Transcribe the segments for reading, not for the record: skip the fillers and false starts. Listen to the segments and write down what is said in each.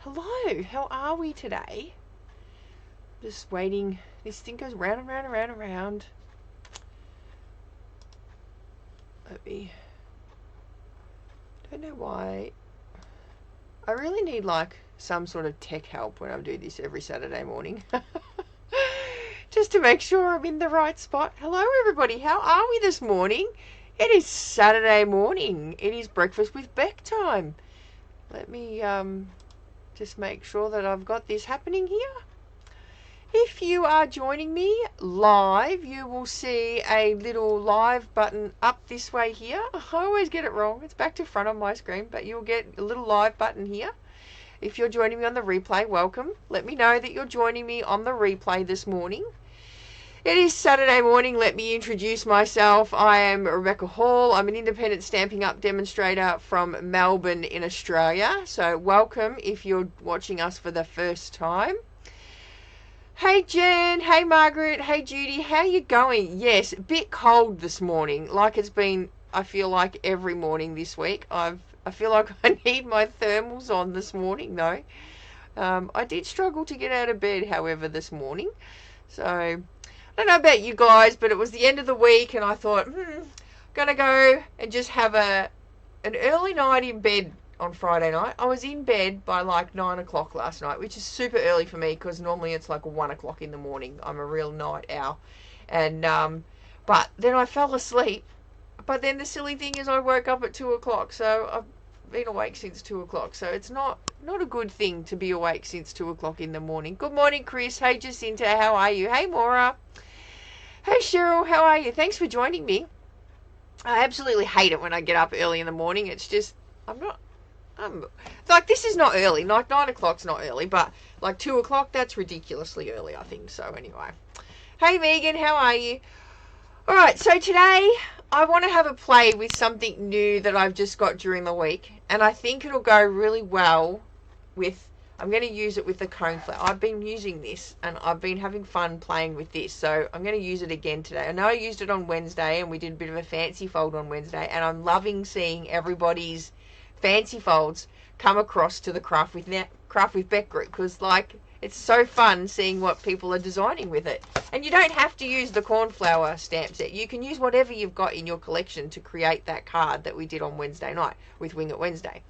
Hello, how are we today? Just waiting. This thing goes round and round and round and round. Don't know why. I really need like some sort of tech help when I do this every Saturday morning. Just to make sure I'm in the right spot. Hello everybody, how are we this morning? It is Saturday morning. It is breakfast with Beck time. Let me just make sure that I've got this happening here. If you are joining me live, you will see a little live button up this way here. I always get it wrong. It's back to front on my screen, but you'll get a little live button here. If you're joining me on the replay, welcome. Let me know that you're joining me on the replay this morning. It is Saturday morning. Let me introduce myself. I am Rebecca Hall. I'm an independent Stampin' Up demonstrator from Melbourne in Australia. So welcome if you're watching us for the first time. Hey Jen, hey Margaret, hey Judy, how you going? Yes, a bit cold this morning, like it's been, I feel like every morning this week. I feel like I need my thermals on this morning though. I did struggle to get out of bed, however, this morning. So I don't know about you guys, but it was the end of the week and I thought, gonna go and just have an early night in bed on Friday night. I was in bed by like 9 o'clock last night, which is super early for me because normally it's like 1 o'clock in the morning. I'm a real night owl. And, but then I fell asleep. But then the silly thing is I woke up at 2 o'clock. So I've been awake since 2 o'clock. So it's not a good thing to be awake since 2 o'clock in the morning. Good morning, Chris. Hey, Jacinta. How are you? Hey, Maura. Hey, Cheryl. How are you? Thanks for joining me. I absolutely hate it when I get up early in the morning. It's just, like, this is not early. Like, 9 o'clock's not early, but like 2 o'clock, that's ridiculously early, I think. So anyway. Hey, Megan, how are you? All right, so today I want to have a play with something new that I've just got during the week. And I think it'll go really well with, I'm going to use it with the cone flower. I've been using this and I've been having fun playing with this. So I'm going to use it again today. I know I used it on Wednesday and we did a bit of a fancy fold on Wednesday. And I'm loving seeing everybody's fancy folds come across to the Craft with Beck group because like it's so fun seeing what people are designing with it. And you don't have to use the cornflower stamp set. You can use whatever you've got in your collection to create that card that we did on Wednesday night with Wing It Wednesday.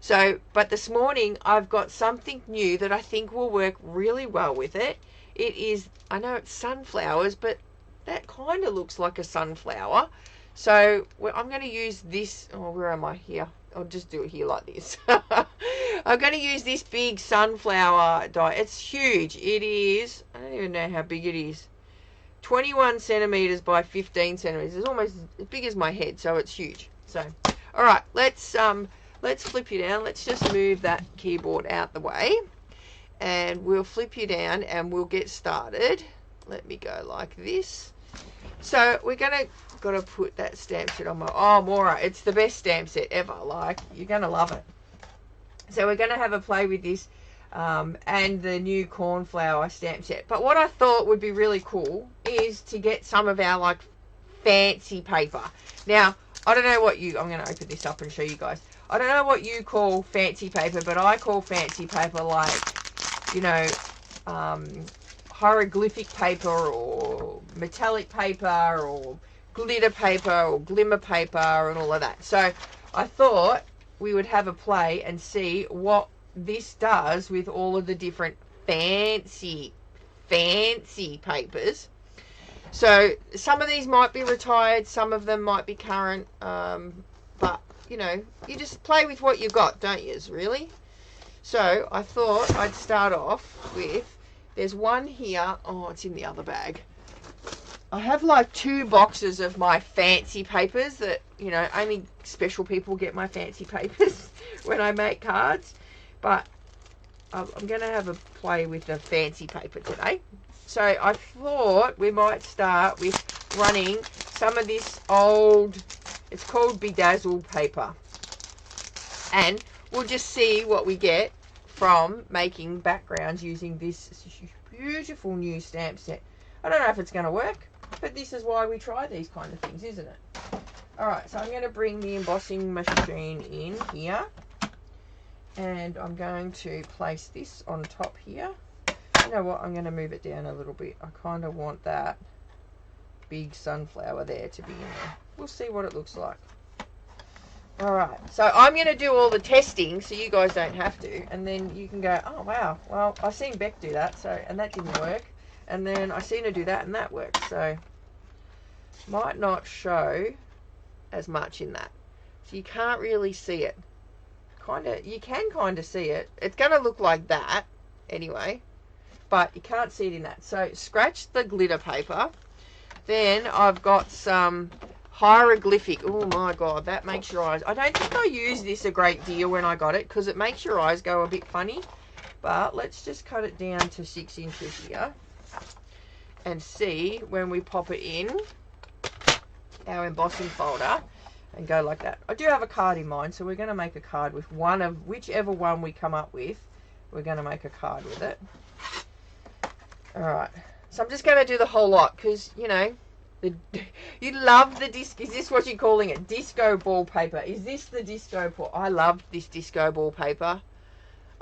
So, but this morning I've got something new that I think will work really well with it. It is, I know it's sunflowers, but that kind of looks like a sunflower. So I'm going to use this, oh, where am I here? I'll just do it here like this. I'm going to use this big sunflower die. It's huge. It is, I don't even know how big it is. 21 centimeters by 15 centimeters. It's almost as big as my head, so it's huge. So, all right, let's flip you down. Let's just move that keyboard out the way. And we'll flip you down and we'll get started. Let me go like this. So we're gotta put that stamp set on my, oh Maura, it's the best stamp set ever. Like, you're gonna love it. So we're gonna have a play with this and the new cornflower stamp set. But what I thought would be really cool is to get some of our like fancy paper. Now, I don't know what I'm gonna open this up and show you guys. I don't know what you call fancy paper, but I call fancy paper like, you know, hieroglyphic paper or metallic paper or glitter paper or glimmer paper and all of that. So I thought we would have a play and see what this does with all of the different fancy papers. So some of these might be retired, some of them might be current, but you know, you just play with what you got, don't you, really? So I thought I'd start off with, there's one here, oh, it's in the other bag. I have like 2 boxes of my fancy papers that, you know, only special people get my fancy papers when I make cards. But I'm going to have a play with the fancy paper today. So I thought we might start with running some of this old, it's called bedazzled paper. And we'll just see what we get from making backgrounds using this beautiful new stamp set. I don't know if it's going to work, but this is why we try these kind of things, isn't it? All right, so I'm going to bring the embossing machine in here. And I'm going to place this on top here. You know what? I'm going to move it down a little bit. I kind of want that big sunflower there to be in there. We'll see what it looks like. Alright, so I'm going to do all the testing so you guys don't have to. And then you can go, oh wow, well, I've seen Beck do that, so, and that didn't work. And then I seen her do that and that worked. So, might not show as much in that. So you can't really see it. You can kind of see it. It's going to look like that anyway. But you can't see it in that. So scratch the glitter paper. Then I've got some hieroglyphic. Oh my god, that makes your eyes. I don't think I used this a great deal when I got it because it makes your eyes go a bit funny. But let's just cut it down to 6 inches here. And see when we pop it in our embossing folder and go like that. I do have a card in mind, so we're going to make a card with one of whichever one we come up with. We're going to make a card with it. Alright, so I'm just going to do the whole lot because, you know, you love the disc. Is this what you're calling it? Disco ball paper. Is this the disco ball? I love this disco ball paper.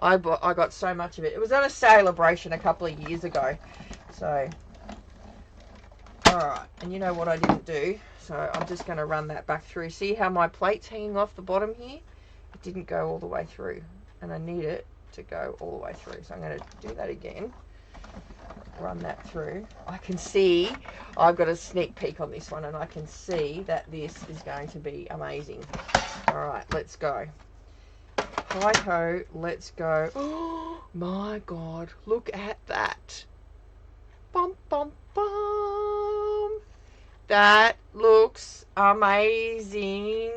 I got so much of it. It was on a celebration a couple of years ago. So, alright, and you know what I didn't do? So I'm just going to run that back through. See how my plate's hanging off the bottom here? It didn't go all the way through. And I need it to go all the way through. So I'm going to do that again. Run that through. I can see, I've got a sneak peek on this one, and I can see that this is going to be amazing. Alright, let's go. Hi-ho, let's go. Oh my god, look at that. Bum, bum, bum. That looks amazing,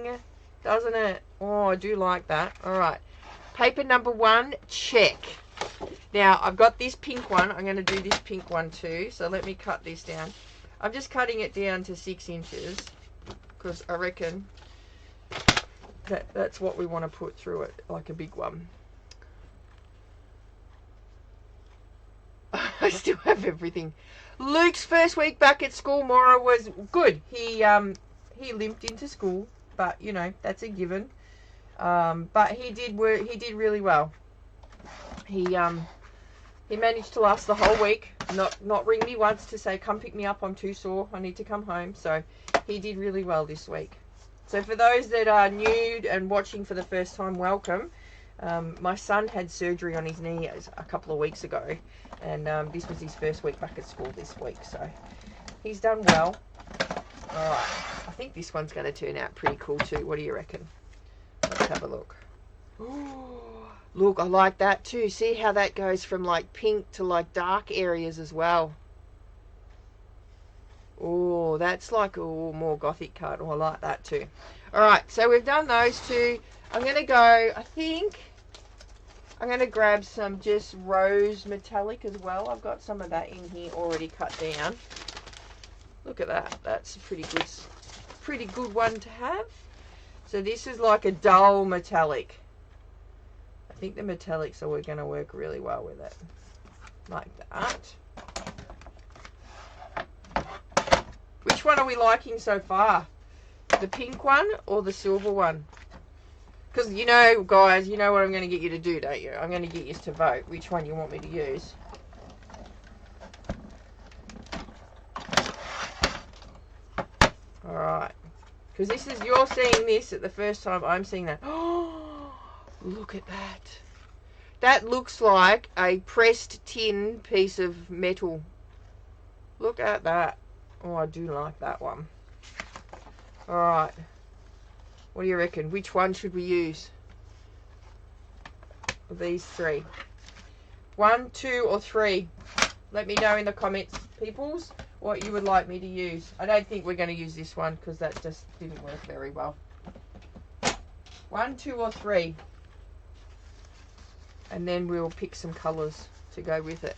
doesn't it? Oh, I do like that. Alright, paper number 1, check. Now, I've got this pink one. I'm going to do this pink one too. So let me cut this down. I'm just cutting it down to 6 inches because I reckon that's what we want to put through it, like a big one. I still have everything. Luke's first week back at school, Maura, was good. He limped into school, but you know, that's a given. But he did work. He did really well. He managed to last the whole week, not ring me once to say, come pick me up, I'm too sore, I need to come home. So he did really well this week. So for those that are new and watching for the first time, welcome. My son had surgery on his knee a couple of weeks ago, and this was his first week back at school this week, so he's done well. Alright, I think this one's going to turn out pretty cool too. What do you reckon? Let's have a look. Ooh. Look, I like that too. See how that goes from like pink to like dark areas as well. Oh, that's like a more gothic card. Oh, I like that too. Alright, so we've done those two. I'm going to go, I think, I'm going to grab some just rose metallic as well. I've got some of that in here already cut down. Look at that. That's a pretty good one to have. So this is like a dull metallic. I think the metallics are going to work really well with it. Like that. Which one are we liking so far? The pink one or the silver one? Because, you know, guys, you know what I'm going to get you to do, don't you? I'm going to get you to vote which one you want me to use. Alright. Because this is, you're seeing this at the first time, I'm seeing that. Oh! Look at that. That looks like a pressed tin piece of metal. Look at that. Oh, I do like that one. Alright. What do you reckon? Which one should we use? Of these three. 1, 2, or 3. Let me know in the comments, peoples, what you would like me to use. I don't think we're going to use this one because that just didn't work very well. 1, 2, or 3. And then we'll pick some colours to go with it.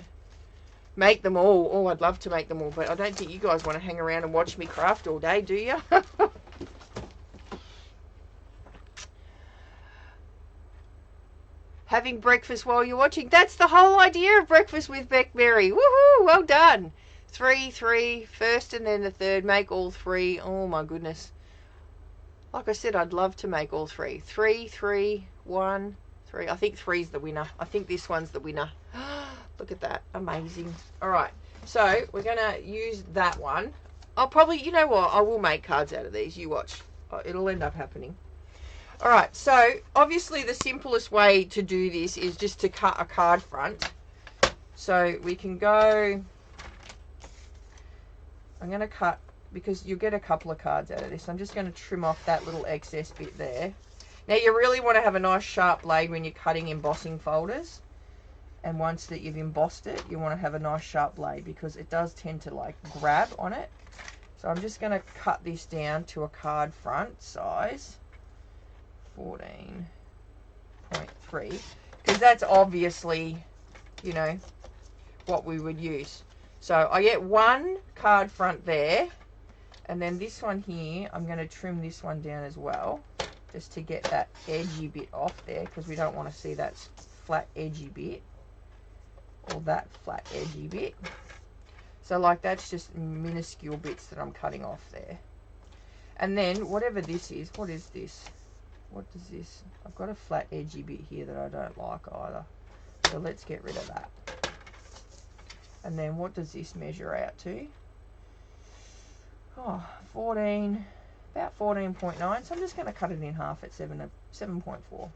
Make them all. Oh, I'd love to make them all, but I don't think you guys want to hang around and watch me craft all day, do you? Having breakfast while you're watching. That's the whole idea of Breakfast with Beck Mary. Woohoo! Well done. 3, 3, first and then the third. Make all 3. Oh my goodness. Like I said, I'd love to make all 3. 3, 3, 1, 3. I think 3's the winner. I think this one's the winner. Look at that. Amazing. All right. So we're going to use that one. I'll probably, you know what? I will make cards out of these. You watch. It'll end up happening. All right. So obviously the simplest way to do this is just to cut a card front. So we can go, I'm going to cut, because you'll get a couple of cards out of this. I'm just going to trim off that little excess bit there. Now you really want to have a nice sharp blade when you're cutting embossing folders. And once that you've embossed it, you want to have a nice sharp blade, because it does tend to like grab on it. So I'm just going to cut this down to a card front size, 14.3, because that's obviously, you know, what we would use. So I get one card front there, and then this one here, I'm going to trim this one down as well, just to get that edgy bit off there, because we don't want to see that flat edgy bit, or that flat edgy bit. So like that's just minuscule bits that I'm cutting off there. And then whatever this is, what is this? What does this? I've got a flat edgy bit here that I don't like either. So let's get rid of that. And then what does this measure out to? Oh, 14, about 14.9. So I'm just going to cut it in half at 7.4.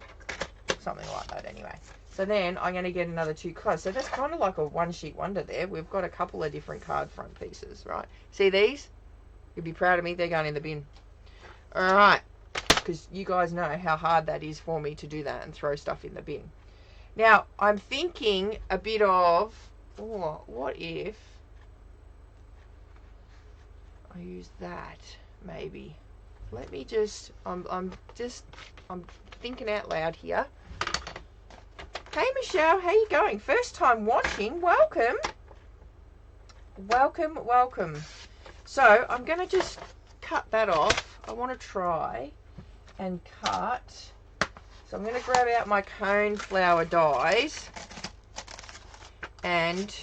Something like that anyway. So then I'm going to get another 2 cards. So that's kind of like a one sheet wonder there. We've got a couple of different card front pieces, right? See these? You'll be proud of me. They're going in the bin. All right. Because you guys know how hard that is for me to do that and throw stuff in the bin. Now, I'm thinking a bit of, oh, what if I use that, maybe? Let me just, I'm thinking out loud here. Hey Michelle, how you going? First time watching, welcome. Welcome, welcome. So I'm going to just cut that off. I want to try and cut. So I'm going to grab out my cone flower dies, and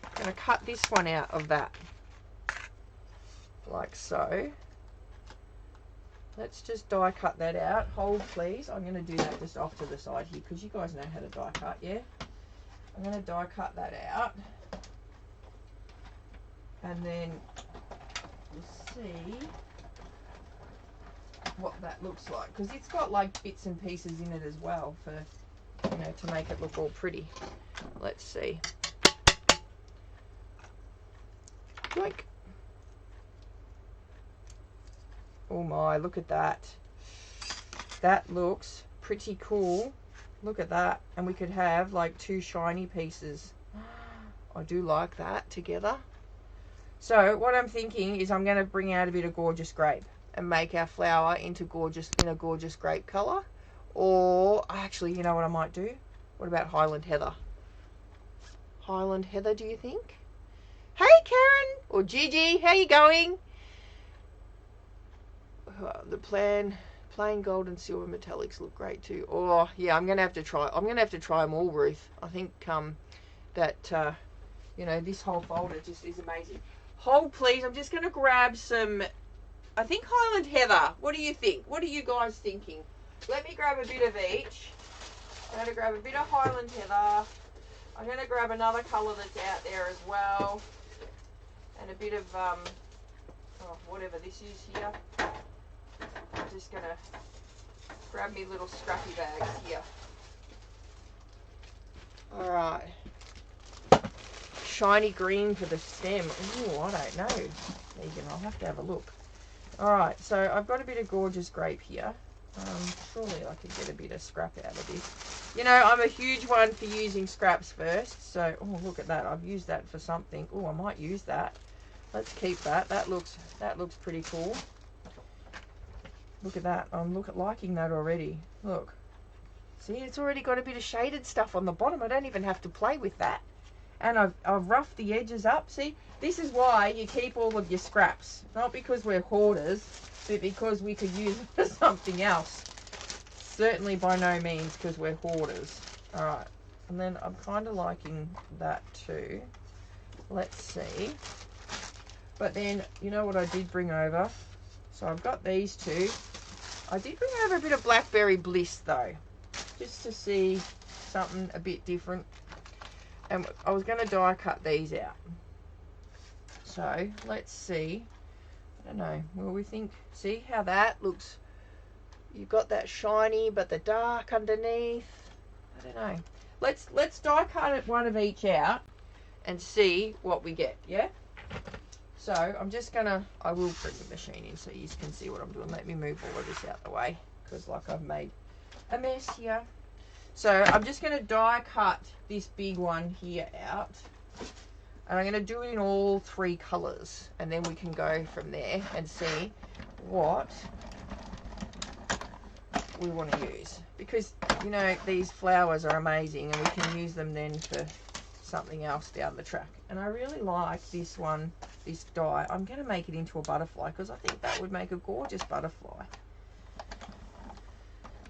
I'm going to cut this one out of that, like so. Let's just die cut that out. Hold please. I'm going to do that just off to the side here, because you guys know how to die cut, yeah? I'm going to die cut that out. And then we'll see what that looks like, because it's got like bits and pieces in it as well, for, you know, to make it look all pretty. Let's see. Like, oh my, look at that. That looks pretty cool. Look at that. And we could have like 2 shiny pieces. I do like that together. So what I'm thinking is I'm going to bring out a bit of gorgeous grape and make our flower into in a gorgeous grape colour. Or actually, you know what I might do? What about Highland Heather? Highland Heather, do you think? Hey Karen or Gigi, how you going? The plain gold and silver metallics look great too. Oh yeah, I'm gonna have to try them all, Ruth. I think that you know, this whole folder just is amazing. Hold please, I'm just gonna grab some, I think Highland Heather. What do you think? What are you guys thinking? Let me grab a bit of each. I'm gonna grab a bit of Highland Heather. I'm gonna grab another colour that's out there as well, and a bit of whatever this is here. I'm just going to grab me little scrappy bags here. Alright. Shiny green for the stem. Ooh, I don't know. Megan, I'll have to have a look. Alright, so I've got a bit of gorgeous grape here. Surely I could get a bit of scrap out of this. You know, I'm a huge one for using scraps first. So, oh, look at that. I've used that for something. Oh, I might use that. Let's keep that. That looks pretty cool. Look at that. I'm liking that already. Look. See, it's already got a bit of shaded stuff on the bottom. I don't even have to play with that. And I've roughed the edges up. See, this is why you keep all of your scraps. Not because we're hoarders, but because we could use them for something else. Certainly by no means because we're hoarders. Alright. And then I'm kind of liking that too. Let's see. But then, you know what I did bring over? So I've got these two. I did bring over a bit of Blackberry Bliss though. just to see something a bit different. And I was going to die cut these out. So let's see. I don't know. Well, we think, see how that looks. You've got that shiny, but the dark underneath. I don't know. Let's die cut it one of each out and see what we get. Yeah. So I'm just gonna. I will bring the machine in so you can see what I'm doing. Let me move all of this out the way because like I've made a mess here. So I'm just going to die cut this big one here out. And I'm going to do it in all 3 colours. And then we can go from there and see what we want to use. Because, you know, these flowers are amazing and we can use them then for something else down the track. And I really like this one, this die. I'm going to make it into a butterfly because I think that would make a gorgeous butterfly.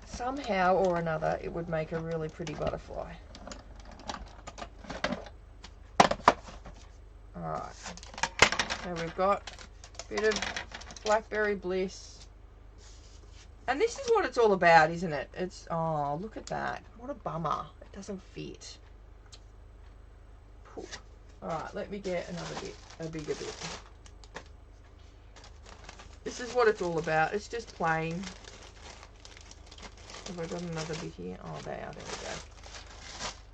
Somehow or another, it would make a really pretty butterfly. Alright, so we've got a bit of Blackberry Bliss. And this is what it's all about, isn't it? It's, oh, look at that. What a bummer. It doesn't fit. Alright, let me get another bit, a bigger bit. This is what it's all about. It's just plain. Have I got another bit here? Oh, there we go.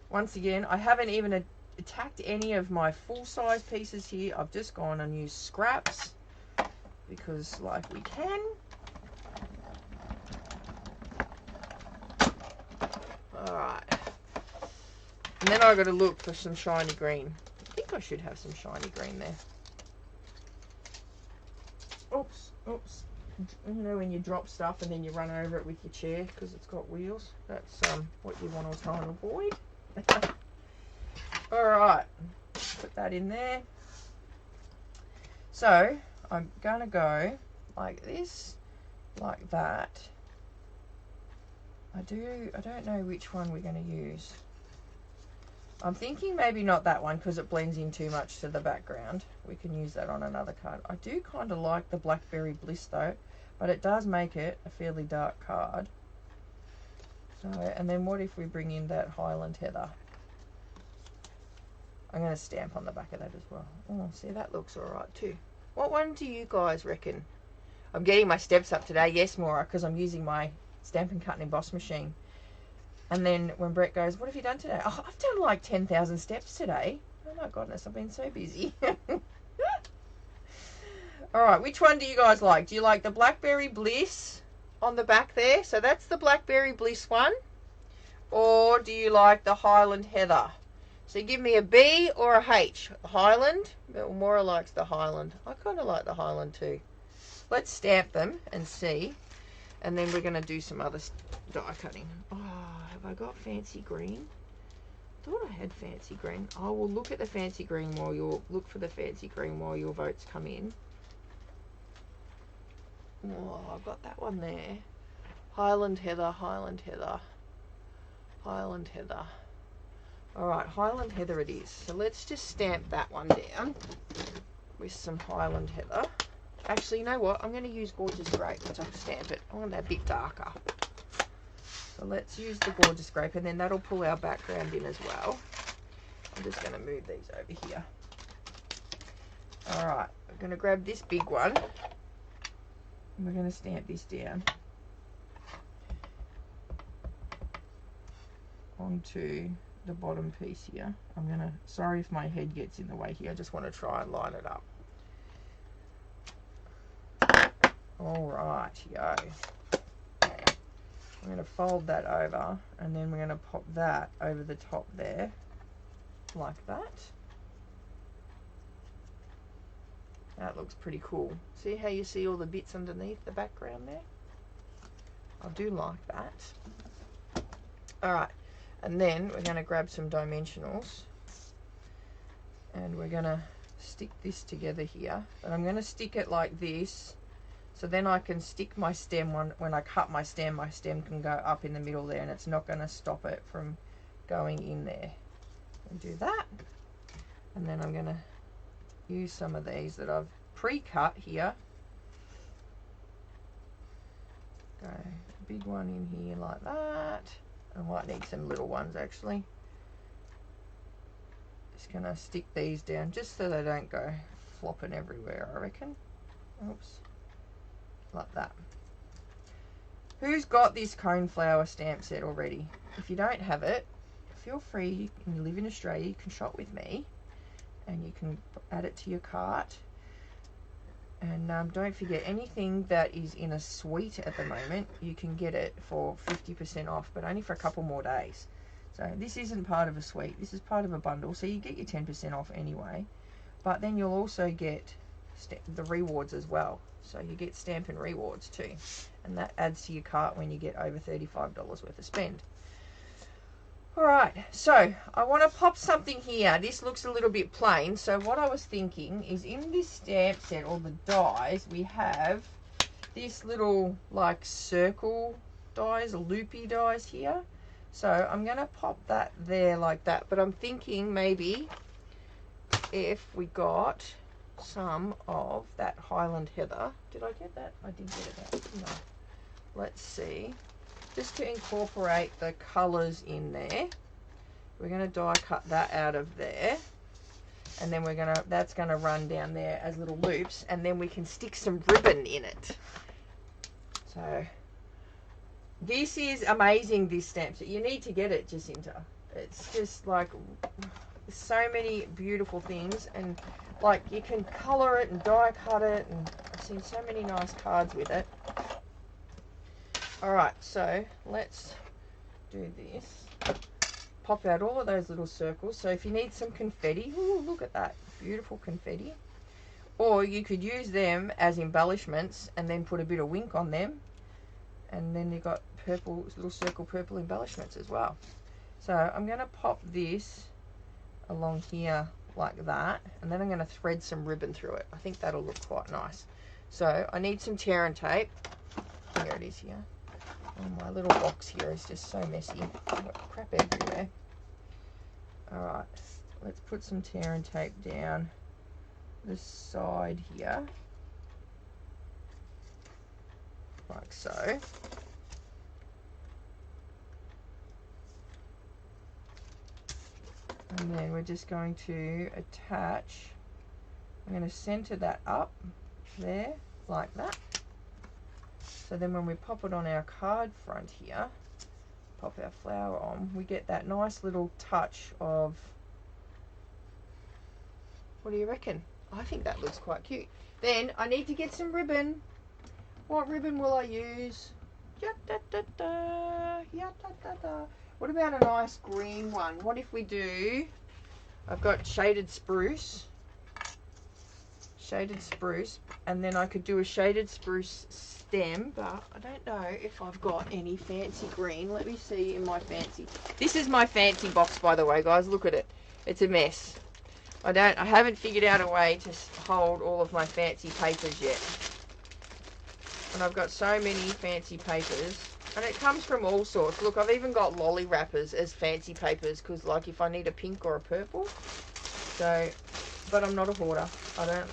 Once again, I haven't even attacked any of my full-size pieces here. I've just gone and used scraps because, like, we can. Alright. And then I've got to look for some shiny green. I think I should have some shiny green there. Oops, oops. You know when you drop stuff and then you run over it with your chair because it's got wheels? That's what you want to try and avoid. Alright, put that in there. So, I'm going to go like this, like that. I don't know which one we're going to use. I'm thinking maybe not that one because it blends in too much to the background. We can use that on another card. I do kind of like the Blackberry Bliss though, but it does make it a fairly dark card. So, and then what if we bring in that Highland Heather? I'm going to stamp on the back of that as well. Oh, see, that looks alright too. What one do you guys reckon? I'm getting my steps up today. Yes, Maura, because I'm using my Stampin' Cut and Emboss machine. And then when Brett goes, what have you done today? Oh, I've done like 10,000 steps today. Oh my goodness, I've been so busy. Alright, which one do you guys like? Do you like the Blackberry Bliss on the back there? So that's the Blackberry Bliss one. Or do you like the Highland Heather? So give me a B or a H. Highland? Maura likes the Highland. I kind of like the Highland too. Let's stamp them and see. And then we're going to do some other die cutting. Oh, have I got fancy green? I thought I had fancy green. I will look at the fancy green while you'll look for the fancy green while your votes come in. Oh, I've got that one there. Highland Heather, Highland Heather, Highland Heather. Alright, Highland Heather it is. So let's just stamp that one down with some Highland Heather. Actually, you know what? I'm going to use Gorgeous Grape to stamp it. I want that a bit darker. So let's use the Gorgeous Grape, and then that'll pull our background in as well. I'm just going to move these over here. Alright, I'm going to grab this big one. And we're going to stamp this down onto the bottom piece here. I'm going to, sorry if my head gets in the way here. I just want to try and line it up. Alright, yo. I'm going to fold that over and then we're going to pop that over the top there, like that. That looks pretty cool. See how you see all the bits underneath the background there? I do like that. Alright, and then we're going to grab some dimensionals and we're going to stick this together here. But I'm going to stick it like this. So then I can stick my stem when I cut my stem can go up in the middle there and it's not going to stop it from going in there. And do that. And then I'm going to use some of these that I've pre-cut here. Go big one in here like that. I might need some little ones actually. Just gonna stick these down just so they don't go flopping everywhere, I reckon. Oops. Like that. Who's got this coneflower stamp set already? If you don't have it, feel free, and you live in Australia, you can shop with me and you can add it to your cart. And don't forget, anything that is in a suite at the moment, you can get it for 50% off, but only for a couple more days. So this isn't part of a suite, this is part of a bundle, so you get your 10% off anyway, but then you'll also get the rewards as well. So you get Stampin' rewards too, and that adds to your cart when you get over $35 worth of spend. Alright, so I want to pop something here. This looks a little bit plain, so what I was thinking is in this stamp set, or the dies, we have this little like circle dies, loopy dies here. So I'm going to pop that there like that, but I'm thinking maybe if we got some of that Highland Heather. Did I get that? I did get it. No. Let's see. Just to incorporate the colours in there, we're going to die cut that out of there, and then that's going to run down there as little loops, and then we can stick some ribbon in it. So this is amazing, this stamp set. You need to get it, Jacinta. It's just like so many beautiful things, and like you can colour it and die cut it, and I've seen so many nice cards with it. Alright, so let's do this. Pop out all of those little circles. So if you need some confetti, ooh, look at that, beautiful confetti. Or you could use them as embellishments and then put a bit of wink on them. And then you've got purple, little circle purple embellishments as well. So I'm going to pop this along here like that. And then I'm going to thread some ribbon through it. I think that'll look quite nice. So I need some tear and tape. Here it is here. Oh, my little box here is just so messy. I've got crap everywhere. Alright, let's put some tear and tape down the side here. Like so. And then we're just going to attach, I'm going to center that up there, like that. So then when we pop it on our card front here, pop our flower on, we get that nice little touch of, what do you reckon? I think that looks quite cute. Then I need to get some ribbon. What ribbon will I use? What about a nice green one? What if we do, I've got shaded spruce, and then I could do a shaded spruce stem, but I don't know if I've got any fancy green. Let me see in my fancy. This is my fancy box, by the way, guys. Look at it. It's a mess. I haven't figured out a way to hold all of my fancy papers yet. And I've got so many fancy papers, and it comes from all sorts. Look, I've even got lolly wrappers as fancy papers, because like if I need a pink or a purple. So, but I'm not a hoarder. I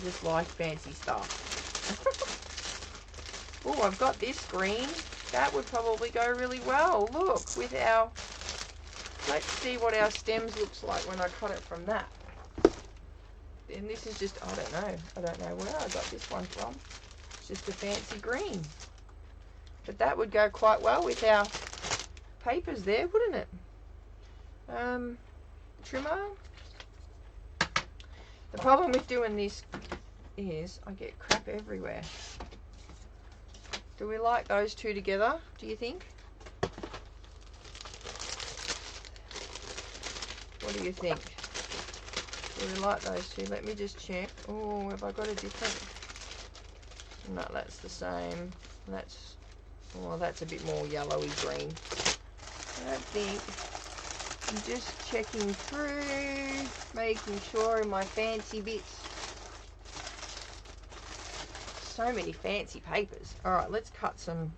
just like fancy stuff. Oh, I've got this green. That would probably go really well. Look, with our, let's see what our stems looks like when I cut it from that. And this is just, I don't know where I got this one from. It's just a fancy green. But that would go quite well with our papers there, wouldn't it? Trimmer. The problem with doing this is I get crap everywhere. Do we like those two together, do you think? What do you think? Do we like those two? Let me just check. Oh, have I got a different? No, that's the same. That's, oh, that's a bit more yellowy green. I don't think. I'm just checking through, making sure in my fancy bits. So many fancy papers. All right, let's cut some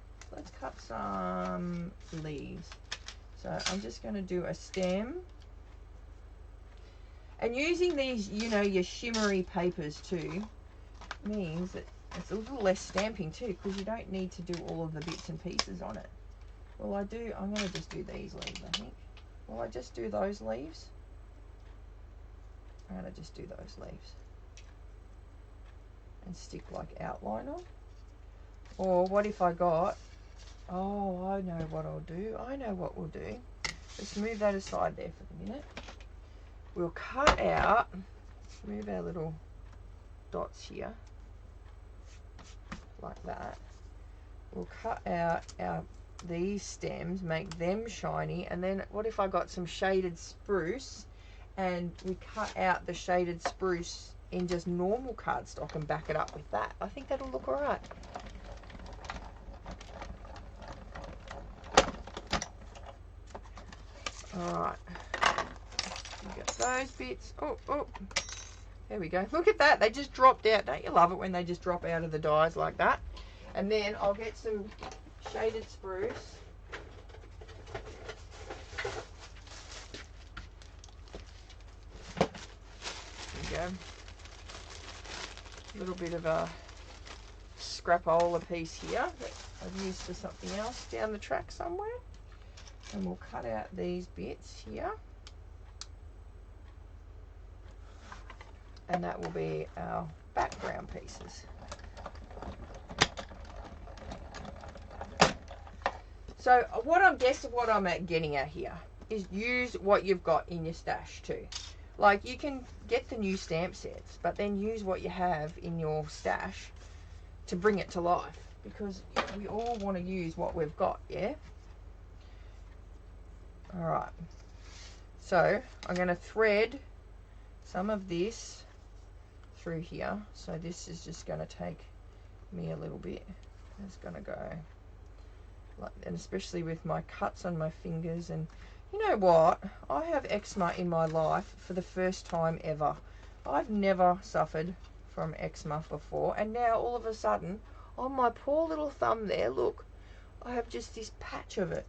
leaves. So I'm just going to do a stem, and using these, you know, your shimmery papers too, means that it's a little less stamping too, because you don't need to do all of the bits and pieces on it. Well, I'm going to just do these leaves, I think. Will I just do those leaves? I'm going to just do those leaves. And stick like outline on. Or what if I got... Oh, I know what I'll do. I know what we'll do. Let's move that aside there for the minute. We'll cut out... Let's move our little dots here. Like that. We'll cut out these stems, make them shiny, and then what if I got some shaded spruce and we cut out the shaded spruce in just normal cardstock and back it up with that? I think that'll look alright. Alright, you got those bits. Oh, there we go. Look at that, they just dropped out. Don't you love it when they just drop out of the dies like that? And then I'll get some shaded spruce. There we go. A little bit of a scrapola piece here that I've used for something else down the track somewhere. And we'll cut out these bits here. And that will be our background pieces. So what I'm getting at here is use what you've got in your stash too. Like you can get the new stamp sets, but then use what you have in your stash to bring it to life, because we all want to use what we've got, yeah? Alright, so I'm going to thread some of this through here. So this is just going to take me a little bit. It's going to go like, and especially with my cuts on my fingers. And you know what? I have eczema in my life for the first time ever. I've never suffered from eczema before, and now all of a sudden on my poor little thumb there, look, I have just this patch of it.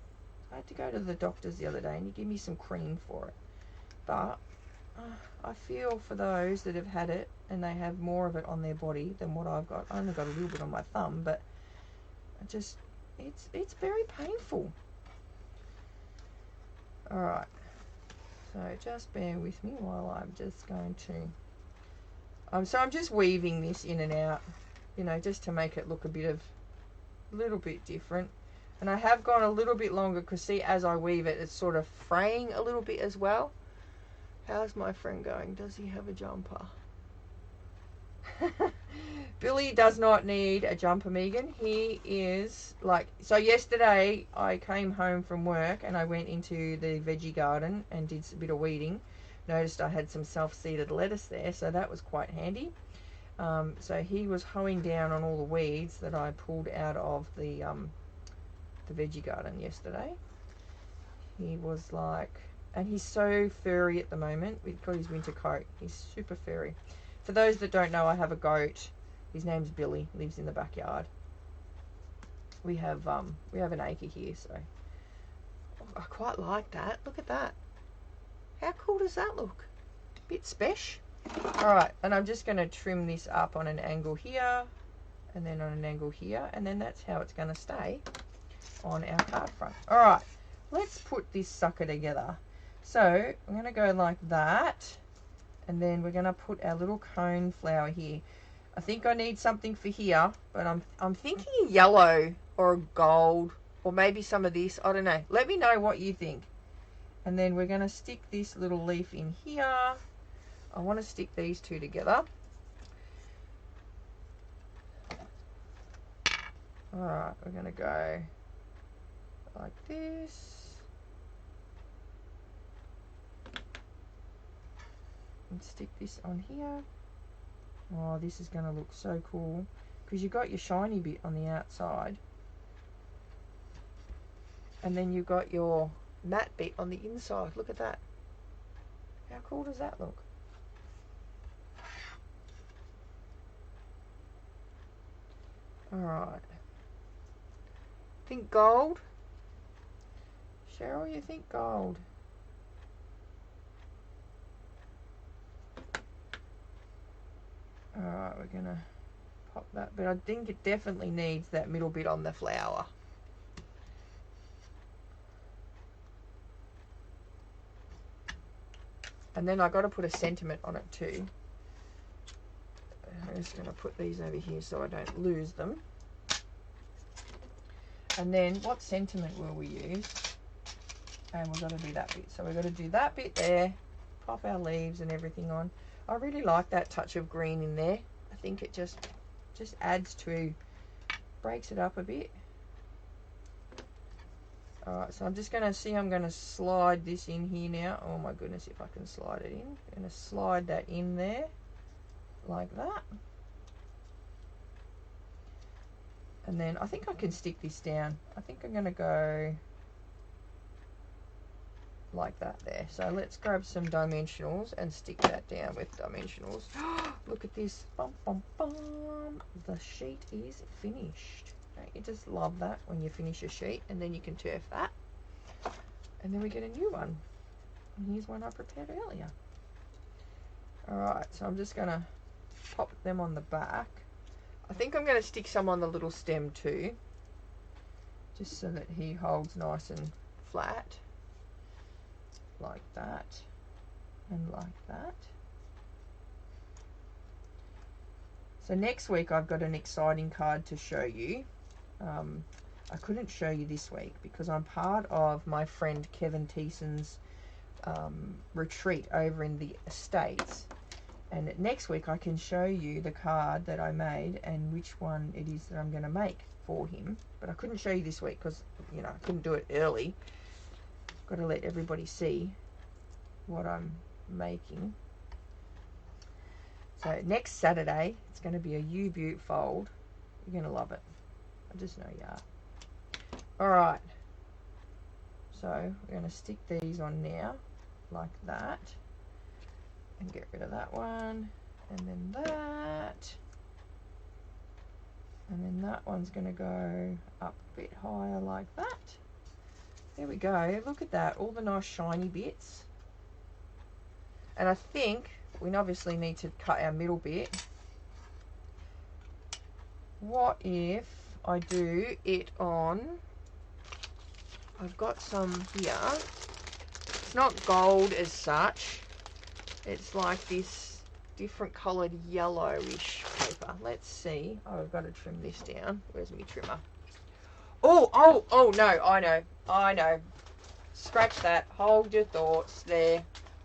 I had to go to the doctor's the other day and he gave me some cream for it. But I feel for those that have had it and they have more of it on their body than what I've got. I only got a little bit on my thumb, but I just, it's very painful. Alright, so just bear with me while I'm just going to, so I'm just weaving this in and out, you know, just to make it look a little bit different. And I have gone a little bit longer because see, as I weave it, it's sort of fraying a little bit as well. How's my friend going? Does he have a jumper? Billy does not need a jumper, Megan. He is like, so yesterday I came home from work and I went into the veggie garden and did a bit of weeding. Noticed I had some self-seeded lettuce there, so that was quite handy. So he was hoeing down on all the weeds that I pulled out of the veggie garden yesterday. He was like, and he's so furry at the moment. We've got his winter coat. He's super furry. For those that don't know, I have a goat. His name's Billy. Lives in the backyard. We have an acre here, so I quite like that. Look at that. How cool does that look? Bit special. All right, and I'm just going to trim this up on an angle here, and then on an angle here, and then that's how it's going to stay on our card front. All right, let's put this sucker together. So I'm going to go like that, and then we're going to put our little cone flower here. I think I need something for here, but I'm thinking yellow or gold, or maybe some of this. I don't know. Let me know what you think. And then we're going to stick this little leaf in here. I want to stick these two together. All right, we're going to go like this. And stick this on here. Oh, this is going to look so cool because you've got your shiny bit on the outside, and then you've got your matte bit on the inside. Look at that. How cool does that look? Alright. Think gold? Cheryl, you think gold? Alright, we're going to pop that. But I think it definitely needs that middle bit on the flower. And then I got to put a sentiment on it too. I'm just going to put these over here so I don't lose them. And then what sentiment will we use? And we've got to do that bit. So we've got to do that bit there, pop our leaves and everything on. I really like that touch of green in there. I think it just adds to, breaks it up a bit. Alright, so I'm just going to see, I'm going to slide this in here now. Oh my goodness, if I can slide it in. I'm going to slide that in there, like that. And then I think I can stick this down. I think I'm going to go like that there. So let's grab some dimensionals and stick that down with dimensionals. Look at this. Bum, bum, bum. The sheet is finished. You just love that when you finish a sheet and then you can turf that. And then we get a new one. And here's one I prepared earlier. Alright, so I'm just going to pop them on the back. I think I'm going to stick some on the little stem too. Just so that he holds nice and flat. Like that. And like that. So next week I've got an exciting card to show you. I couldn't show you this week because I'm part of my friend Kevin Teeson's retreat over in the States. And next week I can show you the card that I made and which one it is that I'm going to make for him. But I couldn't show you this week because, you know, I couldn't do it early. Got to let everybody see what I'm making. So next Saturday, it's going to be a U-Butte fold. You're going to love it. I just know you are. Alright. So we're going to stick these on now, like that. And get rid of that one. And then that. And then that one's going to go up a bit higher like that. There we go. Look at that. All the nice shiny bits. And I think we obviously need to cut our middle bit. What if I do it on, I've got some here. It's not gold as such. It's like this different coloured yellowish paper. Let's see. Oh, I've got to trim this down. Where's my trimmer? Oh, no, I know. Scratch that. Hold your thoughts there.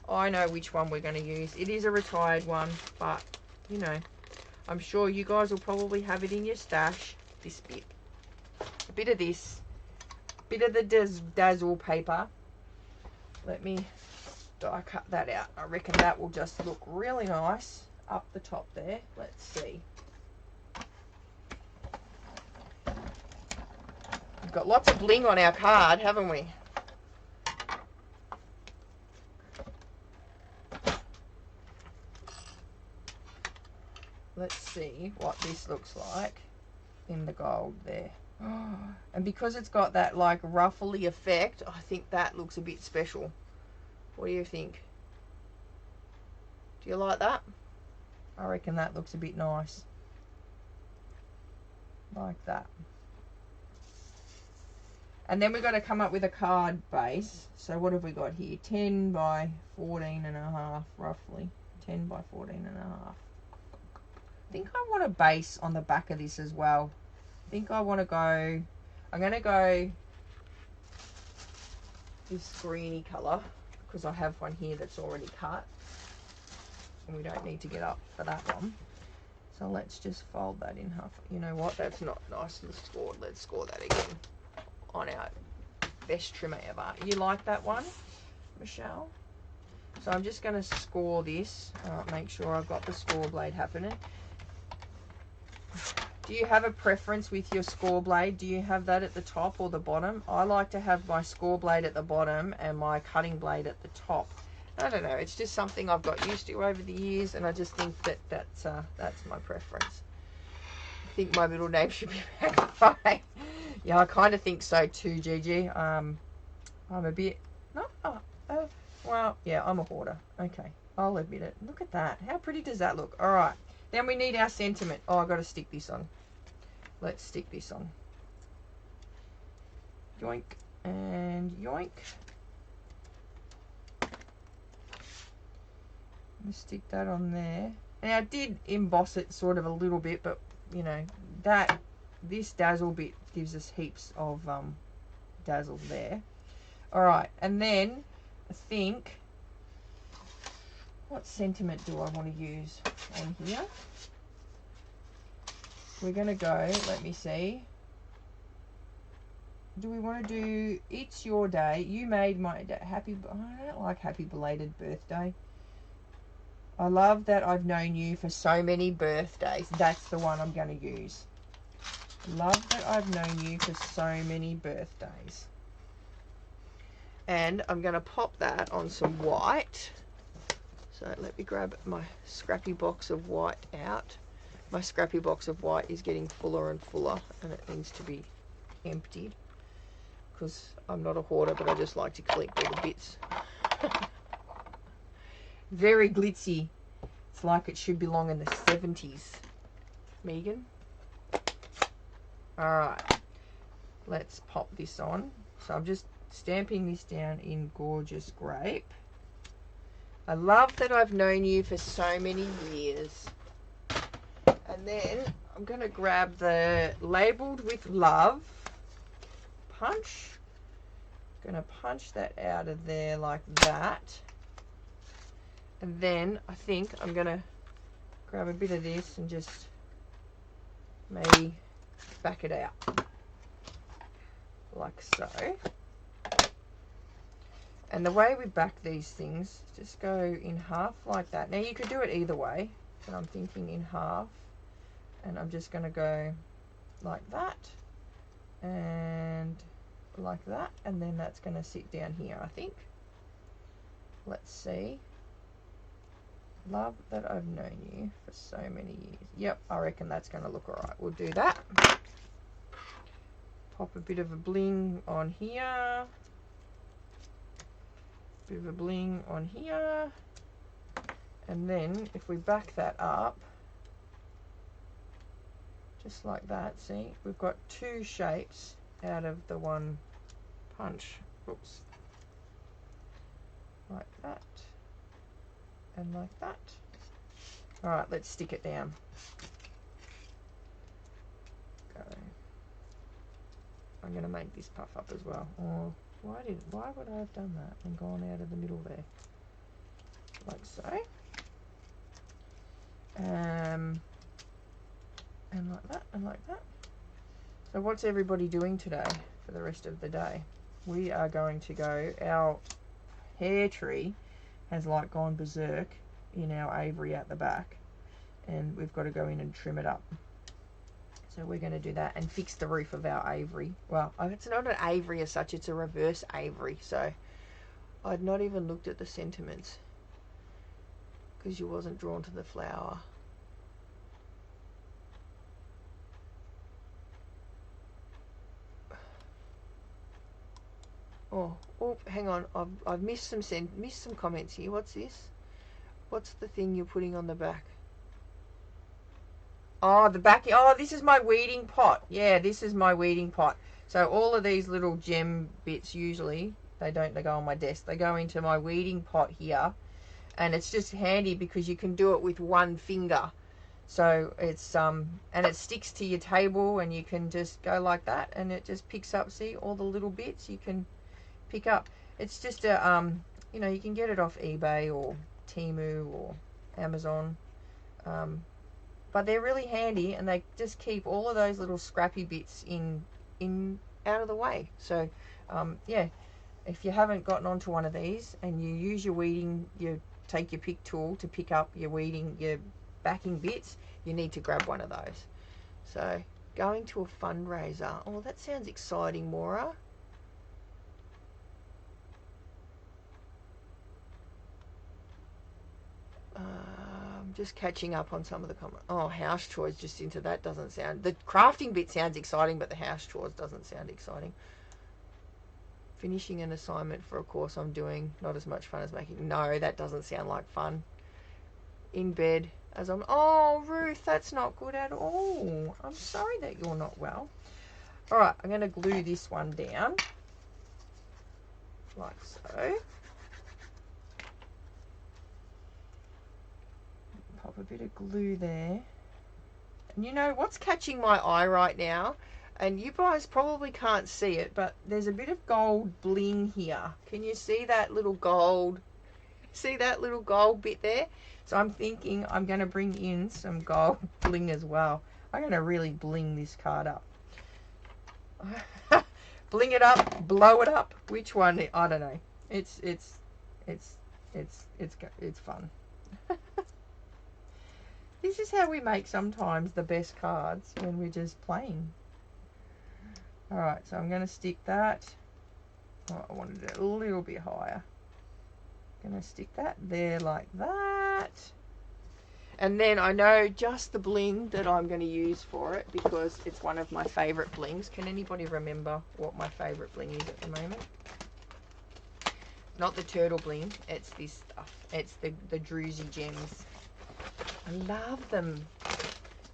I know which one we're going to use. It is a retired one, but, you know, I'm sure you guys will probably have it in your stash. This bit. A bit of this. Bit of the dazzle paper. Let me die cut that out. I reckon that will just look really nice up the top there. Let's see. We've got lots of bling on our card, haven't we? Let's see what this looks like in the gold there. And because it's got that like ruffly effect, I think that looks a bit special. What do you think? Do you like that? I reckon that looks a bit nice. Like that. And then we've got to come up with a card base. So what have we got here? 10 by 14 and a half, roughly. 10 by 14 and a half. I think I want a base on the back of this as well. I think I want to go, I'm going to go this greeny colour because I have one here that's already cut and we don't need to get up for that one. So let's just fold that in half. You know what, that's not nice and scored. Let's score that again on our best trimmer ever. You like that one, Michelle? So I'm just going to score this, make sure I've got the score blade happening. Do you have a preference with your score blade? Do you have that at the top or the bottom? I like to have my score blade at the bottom and my cutting blade at the top. I don't know, it's just something I've got used to over the years and I just think that that's my preference. I think my middle name should be Magpie. Yeah, I kind of think so too, Gigi. I'm a bit, well, yeah, I'm a hoarder. Okay, I'll admit it. Look at that. How pretty does that look? All right. Then we need our sentiment. Oh, I've got to stick this on. Let's stick this on. Yoink and yoink. Stick that on there. Now I did emboss it sort of a little bit, but you know, this dazzle bit gives us heaps of dazzle there. Alright, and then I think, what sentiment do I want to use on here? We're going to go, let me see. Do we want to do, it's your day, you made my day, I don't like happy belated birthday. I love that I've known you for so many birthdays. That's the one I'm going to use. Love that I've known you for so many birthdays. And I'm going to pop that on some white. So let me grab my scrappy box of white out. My scrappy box of white is getting fuller and fuller, and it needs to be emptied because I'm not a hoarder, but I just like to collect all the bits. Very glitzy. It's like it should belong in the 70s. Megan. Alright. Let's pop this on. So I'm just stamping this down in gorgeous grape. I love that I've known you for so many years. And then I'm going to grab the labeled with love punch. I'm going to punch that out of there like that. And then I think I'm going to grab a bit of this and just maybe back it out. Like so. And the way we back these things, just go in half like that. Now you could do it either way, but I'm thinking in half. And I'm just going to go like that and like that. And then that's going to sit down here, I think. Let's see. Love that I've known you for so many years. Yep, I reckon that's going to look alright. We'll do that. Pop a bit of a bling on here. Bit of a bling on here. And then if we back that up, just like that, see, we've got two shapes out of the one punch. Oops. Like that. And like that. Alright, let's stick it down. Go. I'm going to make this puff up as well. Oh, why would I have done that and gone out of the middle there? Like so. And like that, and like that. So what's everybody doing today for the rest of the day? We are going to go, our hair tree has like gone berserk in our aviary at the back, and we've got to go in and trim it up. So we're going to do that and fix the roof of our aviary. Well, it's not an aviary as such, it's a reverse aviary. So I'd not even looked at the sentiments because you wasn't drawn to the flower. Oh, hang on. I've missed some comments here. What's this? What's the thing you're putting on the back? Oh, the back. Oh, this is my weeding pot. Yeah, this is my weeding pot. So all of these little gem bits, usually they go on my desk. They go into my weeding pot here, and it's just handy because you can do it with one finger. So it's and it sticks to your table, and you can just go like that, and it just picks up. See all the little bits you can pick up. It's just a you know, you can get it off eBay or Temu or Amazon, but they're really handy, and they just keep all of those little scrappy bits in out of the way. So yeah, if you haven't gotten onto one of these and you use your weeding, you take your pick tool to pick up your weeding, your backing bits, you need to grab one of those. So going to a fundraiser. Oh, that sounds exciting, Maura. Just catching up on some of the comments. Oh, house chores, just into that doesn't sound... The crafting bit sounds exciting, but the house chores doesn't sound exciting. Finishing an assignment for a course I'm doing, not as much fun as making... No, that doesn't sound like fun. In bed as I'm... Oh, Ruth, that's not good at all. I'm sorry that you're not well. Alright, I'm going to glue this one down. Like so. pop a bit of glue there. And you know what's catching my eye right now, and you guys probably can't see it, but there's a bit of gold bling here. Can you see that little gold? See that little gold bit there? So I'm thinking I'm going to bring in some gold bling as well. I'm going to really bling this card up. Bling it up, blow it up. Which one? I don't know. It's fun. This is how we make sometimes the best cards, when we're just playing. Alright, so I'm going to stick that. Oh, I wanted it a little bit higher. I'm going to stick that there like that. And then I know just the bling that I'm going to use for it, because it's one of my favourite blings. Can anybody remember what my favourite bling is at the moment? Not the turtle bling, it's this stuff. It's the Druzy gems. I love them.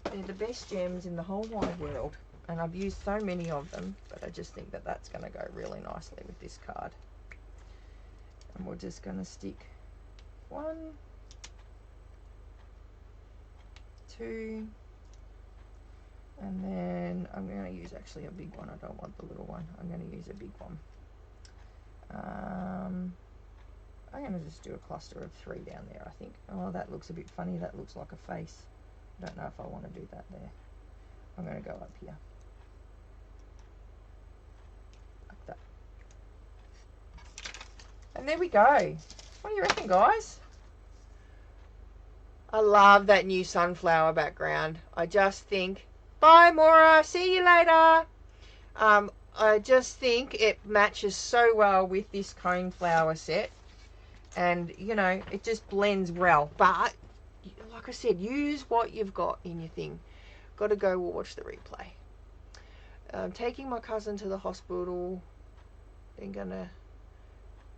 They're the best gems in the whole wide world. And I've used so many of them, but I just think that that's going to go really nicely with this card. And we're just going to stick 1, 2, and then I'm going to use actually a big one. I don't want the little one. I'm going to use a big one. I'm going to just do a cluster of 3 down there, I think. Oh, that looks a bit funny. That looks like a face. I don't know if I want to do that there. I'm going to go up here. Like that. And there we go. What do you reckon, guys? I love that new sunflower background. I just think, bye, Maura. See you later. I just think it matches so well with this cone flower set. And, you know, it just blends well. But, like I said, use what you've got in your thing. Got to go watch the replay. Taking my cousin to the hospital. Then gonna...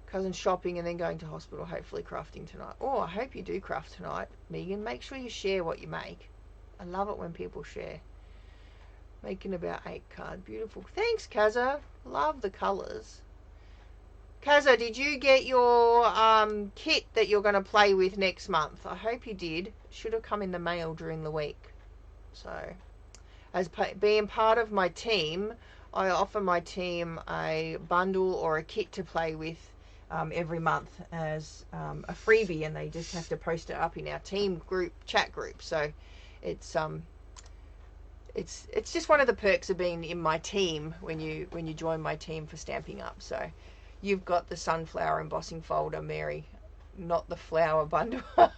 cousin shopping and then going to hospital. Hopefully crafting tonight. Oh, I hope you do craft tonight, Megan. Make sure you share what you make. I love it when people share. Making about 8 card. Beautiful. Thanks, Kaza. Love the colours. Kaza, did you get your kit that you're going to play with next month? I hope you did. It should have come in the mail during the week. So, as being part of my team, I offer my team a bundle or a kit to play with every month as a freebie, and they just have to post it up in our team group, chat group. So, it's just one of the perks of being in my team when you join my team for Stamping Up. So. You've got the sunflower embossing folder, Mary, not the flower bundle. I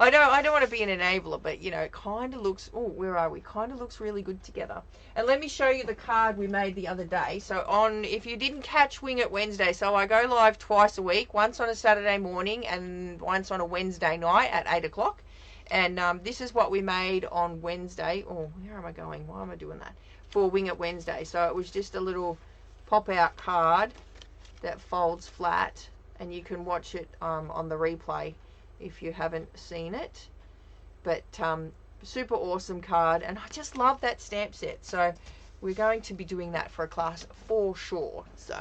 don't want to be an enabler, but you know, it kind of looks, oh, where are we? Kind of looks really good together. And let me show you the card we made the other day. So if you didn't catch Wing It Wednesday, so I go live twice a week, once on a Saturday morning and once on a Wednesday night at 8 o'clock. And this is what we made on Wednesday. Oh, where am I going? Why am I doing that? For Wing It Wednesday. So it was just a little pop-out card that folds flat, and you can watch it on the replay if you haven't seen it. But super awesome card, and I just love that stamp set. So we're going to be doing that for a class for sure. So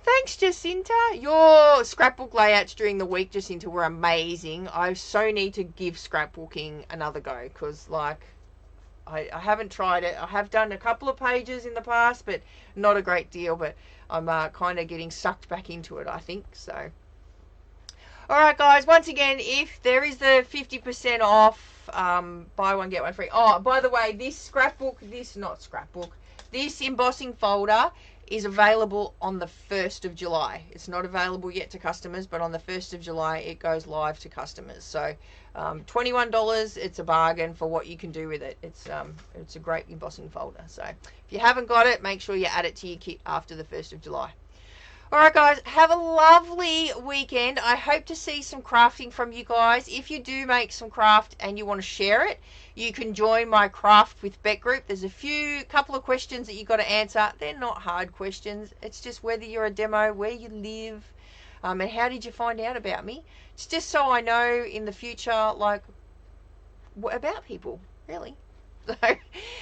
thanks, Jacinta. Your scrapbook layouts during the week, Jacinta, were amazing. I so need to give scrapbooking another go, because like I haven't tried it. I have done a couple of pages in the past, but not a great deal. But I'm kind of getting sucked back into it, I think. So, all right, guys. Once again, if there is the 50% off, buy one get one free. Oh, by the way, this this embossing folder is available on the 1st of July. It's not available yet to customers, but on the 1st of July, it goes live to customers. So $21, it's a bargain for what you can do with it. It's a great embossing folder. So if you haven't got it, make sure you add it to your kit after the 1st of July. All right, guys, have a lovely weekend. I hope to see some crafting from you guys. If you do make some craft and you want to share it, you can join my Craft with Bec group. There's a couple of questions that you got to answer. They're not hard questions. It's just whether you're a demo, where you live, and how did you find out about me. It's just so I know in the future, like, about people, really. So,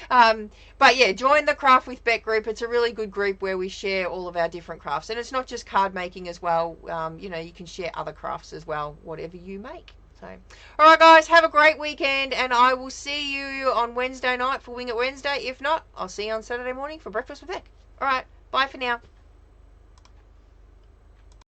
but yeah, join the Craft with Bec group. It's a really good group where we share all of our different crafts, and it's not just card making as well. You know, you can share other crafts as well, whatever you make. So, all right, guys, have a great weekend, and I will see you on Wednesday night for Wing It Wednesday. If not, I'll see you on Saturday morning for Breakfast with Beck. All right, bye for now.